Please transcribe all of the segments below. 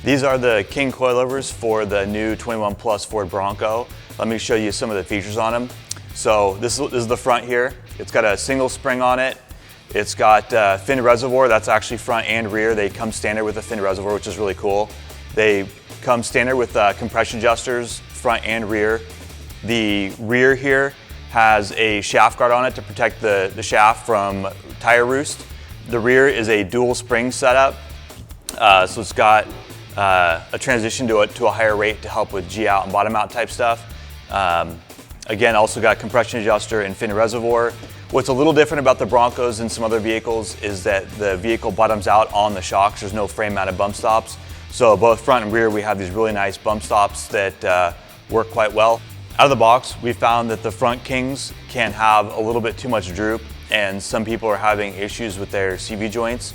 These are the King coilovers for the new 21 Plus Ford Bronco. Let me show you some of the features on them. So this is the front here. It's got a single spring on it. It's got fin reservoir, that's actually front and rear. They come standard with a fin reservoir, which is really cool. They come standard with compression adjusters, front and rear. The rear here has a shaft guard on it to protect the shaft from tire roost. The rear is a dual spring setup, so it's got a transition to a higher rate to help with G out and bottom out type stuff. Again, also got compression adjuster and fin reservoir. What's a little different about the Broncos and some other vehicles is that the vehicle bottoms out on the shocks. There's no frame mounted bump stops. So both front and rear, we have these really nice bump stops that work quite well. Out of the box, we found that the front Kings can have a little bit too much droop, and some people are having issues with their CV joints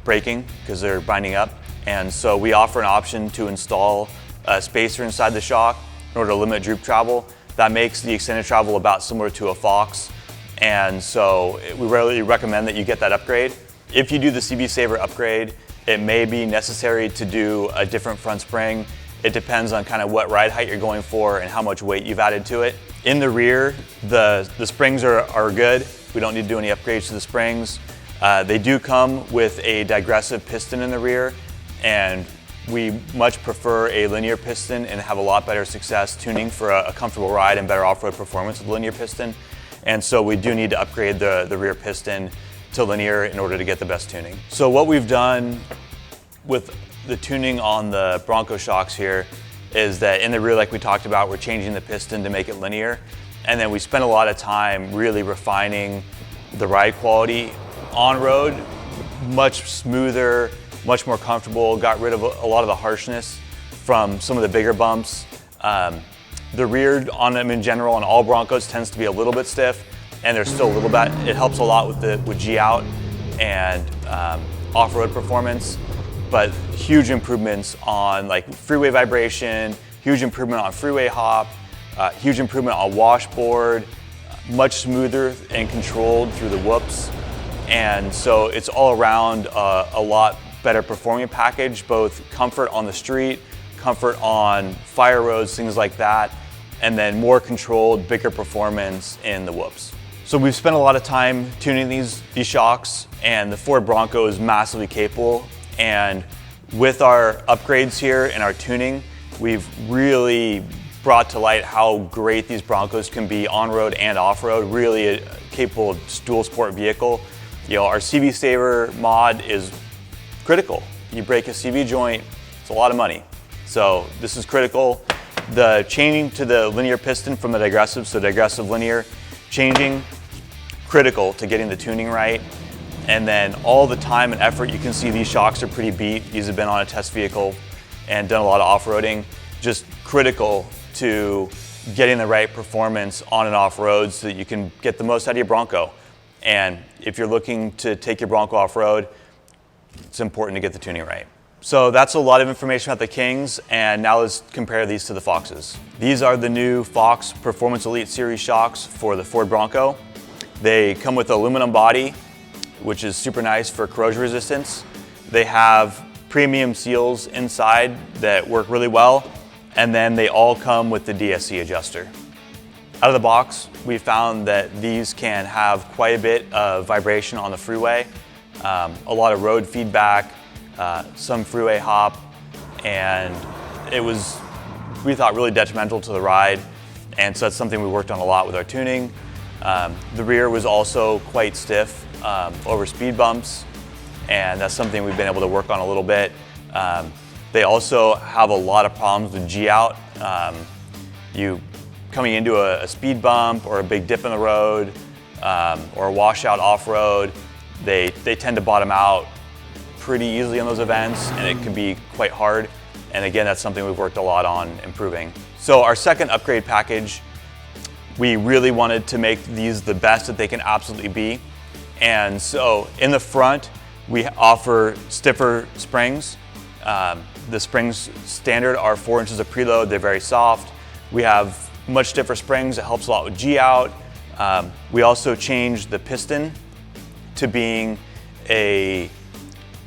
breaking because they're binding up. And so we offer an option to install a spacer inside the shock in order to limit droop travel. That makes the extended travel about similar to a Fox. And so we really recommend that you get that upgrade. If you do the CV Saver upgrade, it may be necessary to do a different front spring. It depends on kind of what ride height you're going for and how much weight you've added to it. In the rear, the springs are good. We don't need to do any upgrades to the springs. They do come with a digressive piston in the rear, and we much prefer a linear piston and have a lot better success tuning for a comfortable ride and better off-road performance with linear piston. And so we do need to upgrade the rear piston to linear in order to get the best tuning. So what we've done with the tuning on the Bronco shocks here is that in the rear, like we talked about, we're changing the piston to make it linear. And then we spent a lot of time really refining the ride quality on road, much smoother, much more comfortable, got rid of a lot of the harshness from some of the bigger bumps. The rear on them in general on all Broncos tends to be a little bit stiff, and there's still a little bit, it helps a lot with G out and off-road performance. But huge improvements on like freeway vibration, huge improvement on freeway hop, huge improvement on washboard, much smoother and controlled through the whoops. And so it's all around a lot better performing package, both comfort on the street, comfort on fire roads, things like that, and then more controlled, bigger performance in the whoops. So we've spent a lot of time tuning these shocks, and the Ford Bronco is massively capable. And with our upgrades here and our tuning, we've really brought to light how great these Broncos can be on-road and off-road, really a capable dual sport vehicle. You know, our CV Saver mod is critical. You break a CV joint, it's a lot of money. So this is critical. The changing to the linear piston from the digressive, so digressive linear, changing, critical to getting the tuning right. And then all the time and effort, you can see these shocks are pretty beat. These have been on a test vehicle and done a lot of off-roading. Just critical to getting the right performance on and off-road so that you can get the most out of your Bronco. And if you're looking to take your Bronco off-road, it's important to get the tuning right. So that's a lot of information about the Kings, and now let's compare these to the Foxes. These are the new Fox Performance Elite Series shocks for the Ford Bronco. They come with an aluminum body, which is super nice for corrosion resistance. They have premium seals inside that work really well, and then they all come with the DSC adjuster. Out of the box, we found that these can have quite a bit of vibration on the freeway, a lot of road feedback, some freeway hop, and it was, we thought, really detrimental to the ride, and so that's something we worked on a lot with our tuning. The rear was also quite stiff over speed bumps, and that's something we've been able to work on a little bit. They also have a lot of problems with G out. You coming into a speed bump or a big dip in the road or a washout off-road, they tend to bottom out pretty easily in those events, and it can be quite hard. And again, that's something we've worked a lot on improving. So our second upgrade package, we really wanted to make these the best that they can absolutely be. And so in the front, we offer stiffer springs. The springs standard are 4 inches of preload. They're very soft. We have much stiffer springs. It helps a lot with G out. We also changed the piston to being a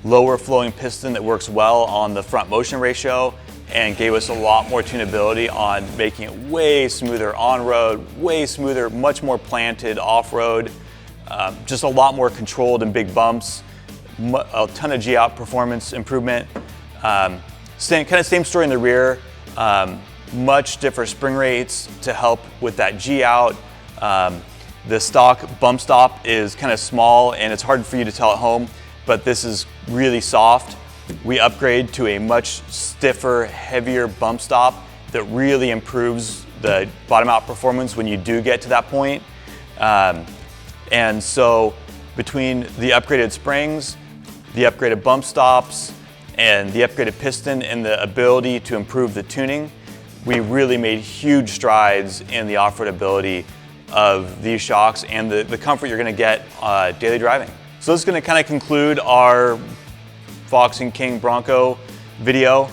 lower flowing piston that works well on the front motion ratio and gave us a lot more tunability on making it way smoother on-road, way smoother, much more planted off-road, just a lot more controlled in big bumps, a ton of G-out performance improvement. Same story in the rear, much different spring rates to help with that G-out. The stock bump stop is kind of small and it's hard for you to tell at home, but this is really soft. We upgrade to a much stiffer, heavier bump stop that really improves the bottom out performance when you do get to that point. And so between the upgraded springs, the upgraded bump stops, and the upgraded piston and the ability to improve the tuning, we really made huge strides in the off-road ability of these shocks and the comfort you're gonna get daily driving. So this is gonna kind of conclude our Fox and King Bronco video.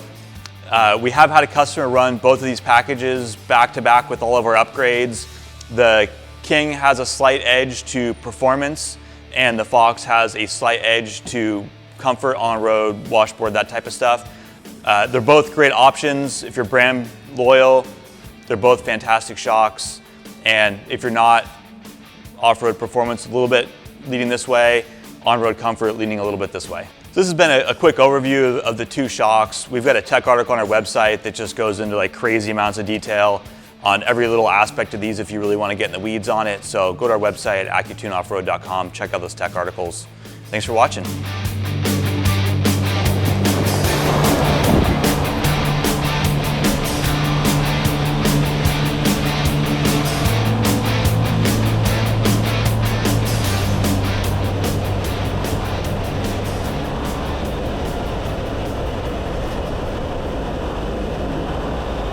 We have had a customer run both of these packages back to back with all of our upgrades. The King has a slight edge to performance and the Fox has a slight edge to comfort on road, washboard, that type of stuff. They're both great options. If you're brand loyal, they're both fantastic shocks. And if you're not, off-road performance a little bit leaning this way, on-road comfort leaning a little bit this way. So this has been a quick overview of the two shocks. We've got a tech article on our website that just goes into like crazy amounts of detail on every little aspect of these if you really want to get in the weeds on it. So go to our website, AccuTuneOffroad.com, check out those tech articles. Thanks for watching.